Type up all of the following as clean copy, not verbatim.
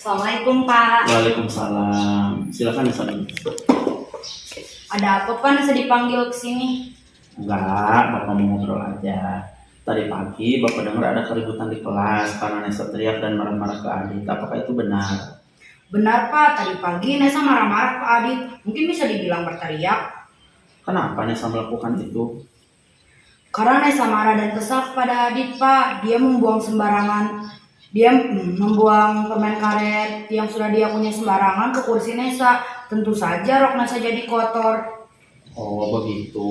Assalamualaikum Pak. Waalaikumsalam. Silakan Nesa. Ada apa Pak Nesa dipanggil ke sini? Enggak, Bapak mau ngobrol aja. Tadi pagi Bapak dengar ada keributan di kelas karena Nesa teriak dan marah-marah ke Adit. Apakah itu benar? Benar Pak, tadi pagi Nesa marah-marah ke Adit. Mungkin bisa dibilang berteriak. Kenapa Nesa melakukan itu? Karena Nesa marah dan kesal kepada Adit Pak. Dia membuang sembarangan. Dia membuang permen karet yang sudah dia punya sembarangan ke kursi Nesa. Tentu saja rok Nesa jadi kotor. Oh begitu.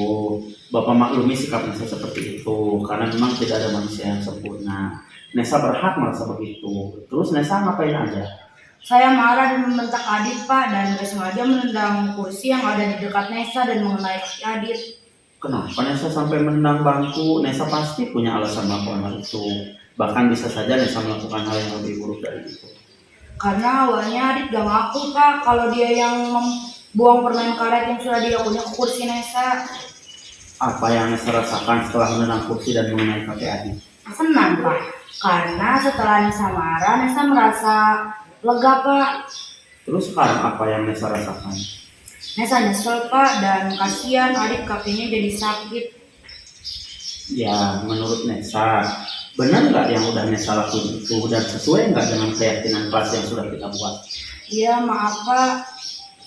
Bapak maklumi sikap Nesa seperti itu karena memang tidak ada manusia yang sempurna. Nesa berhak merasa begitu. Terus Nesa ngapain aja? Saya marah dan membentak Adit Pak dan sengaja menendang kursi yang ada di dekat Nesa dan mengenai kaki Adit. Kenapa Nesa sampai menendang bangku? Nesa pasti punya alasan melakukan hal itu. Bahkan bisa saja Nesa melakukan hal yang lebih buruk dari itu. Karena awalnya Adit gak ngaku Pak kalau dia yang membuang permen karet yang sudah dia punya ke kursi Nesa. Apa yang Nesa rasakan setelah menendang kursi dan mengenai kaki Adit? Senang Pak, karena setelah Nesa marah, Nesa merasa lega Pak. Terus sekarang apa yang Nesa rasakan? Nesa nyesel Pak dan kasihan Adit kakinya jadi sakit. Ya, menurut Nesa, benar nggak yang udah Nesa lakuin itu dan sesuai nggak dengan keyakinan kelas yang sudah kita buat? Iya maaf Pak,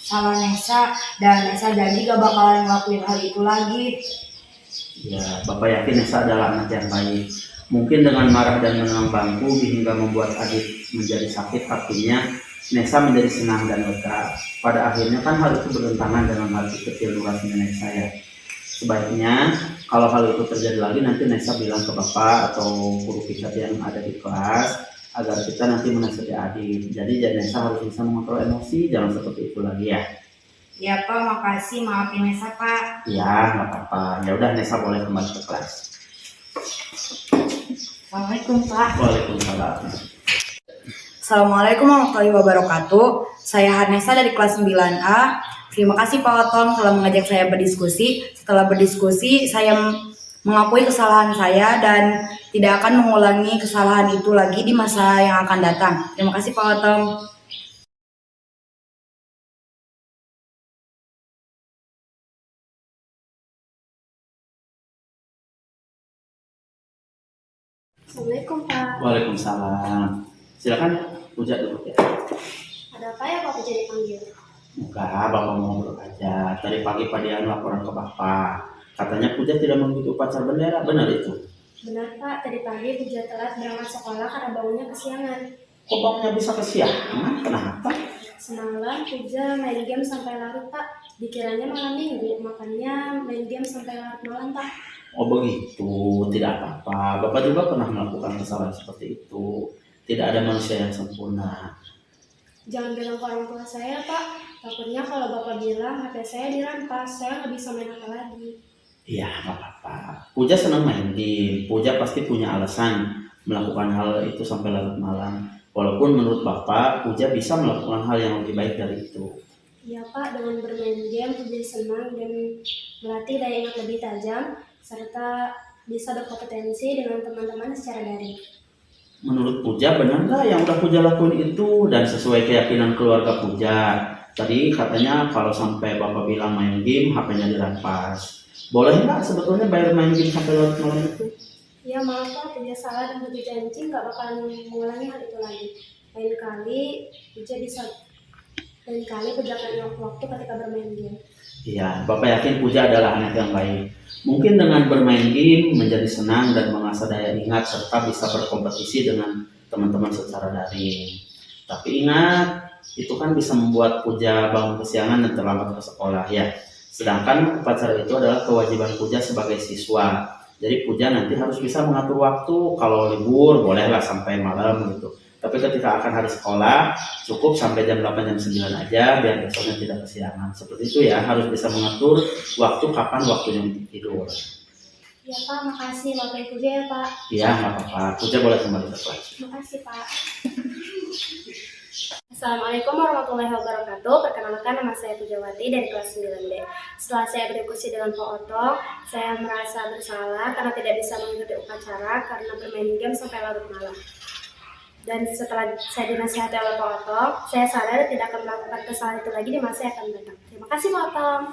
salah Nesa dan Nesa janji gak bakalan ngelakuin hal itu lagi. Ya, Bapak yakin Nesa adalah anak yang baik. Mungkin dengan marah dan menendang bangku hingga membuat Adit menjadi sakit kakinya, Nesa menjadi senang dan lega. Pada akhirnya kan hal itu bertentangan dengan hati kecil nurani Nesa ya. Sebaiknya kalau hal itu terjadi lagi nanti Nesa bilang ke Bapak atau guru kita yang ada di kelas agar kita nanti menasihati Adit. Jadi Nesa harus bisa mengontrol emosi, jangan seperti itu lagi ya. Ya Pak, makasih, maafin Nesa Pak. Ya, nggak apa-apa. Ya udah Nesa boleh kembali ke kelas. Assalamualaikum Pak. Waalaikumsalam. Assalamualaikum warahmatullahi wabarakatuh. Saya Hanesa dari kelas 9A. Terima kasih Pak Otom telah mengajak saya berdiskusi. Setelah berdiskusi, saya mengakui kesalahan saya dan tidak akan mengulangi kesalahan itu lagi di masa yang akan datang. Terima kasih Pak Otom. Assalamualaikum Pak. Waalaikumsalam. Silakan Puja dulu ya. Ada apa ya Pak Puja dipanggil? Enggak, Bapak mau ngobrol aja. Tadi pagi Pak Dian laporan ke Bapak. Katanya Puja tidak mengikuti upacara bendera, benar itu? Benar Pak, tadi pagi Puja telat berangkat sekolah karena bangunnya kesiangan. Kok bangunnya bisa kesiangan? Kenapa? Semalam Puja main game sampai larut Pak. Dikiranya malam minggu, makanya main game sampai larut malam Pak. Oh begitu, tidak apa-apa. Bapak juga pernah melakukan kesalahan seperti itu. Tidak ada manusia yang sempurna. Jangan bilang ke orang tua saya Pak. Takutnya kalau Bapak bilang HP saya dirampas, saya nggak bisa main HP lagi. Iya, nggak apa-apa. Puja senang main game. Puja pasti punya alasan melakukan hal itu sampai larut malam. Walaupun menurut Bapak, Puja bisa melakukan hal yang lebih baik dari itu. Iya Pak, dengan bermain game Puja senang dan melatih daya ingat lebih tajam, serta bisa berkompetensi dengan teman-teman secara daring. Menurut Puja, benar nggak yang udah Puja lakuin itu dan sesuai keyakinan keluarga Puja? Tadi katanya kalau sampai Bapak bilang main game, HP-nya dirampas. Boleh nggak sebetulnya bayar main game sampai larut malam itu? Ya maaf Pak, Puja salah dan Puja janji nggak bakalan mengulangi hal itu lagi. Lain kali Puja akan ingat waktu ketika bermain game. Iya, Bapak yakin Puja adalah anak yang baik. Mungkin dengan bermain game menjadi senang dan mengasah daya ingat serta bisa berkompetisi dengan teman-teman secara daring. Tapi ingat, itu kan bisa membuat Puja bangun kesiangan dan terlambat ke sekolah ya. Sedangkan upacara itu adalah kewajiban Puja sebagai siswa. Jadi Puja nanti harus bisa mengatur waktu. Kalau libur bolehlah sampai malam gitu. Tapi ketika akan hari sekolah, cukup sampai jam 8 jam 9 aja biar besoknya tidak kesiangan. Seperti itu ya, harus bisa mengatur waktu kapan waktunya untuk tidur. Ya Pak, makasih. Maafin Puja ya Pak. Iya, nggak apa-apa. Puja boleh kembali ke kelas. Makasih Pak. Assalamualaikum warahmatullahi wabarakatuh. Perkenalkan, nama saya Pujawati dari kelas 9B. Setelah saya berdiskusi dengan Pak Oto, saya merasa bersalah karena tidak bisa mengikuti upacara karena bermain game sampai larut malam. Dan setelah saya dinasihati oleh Pak Otong, saya sadar tidak akan melakukan kesalahan itu lagi di masa yang akan datang. Terima kasih Pak Otong.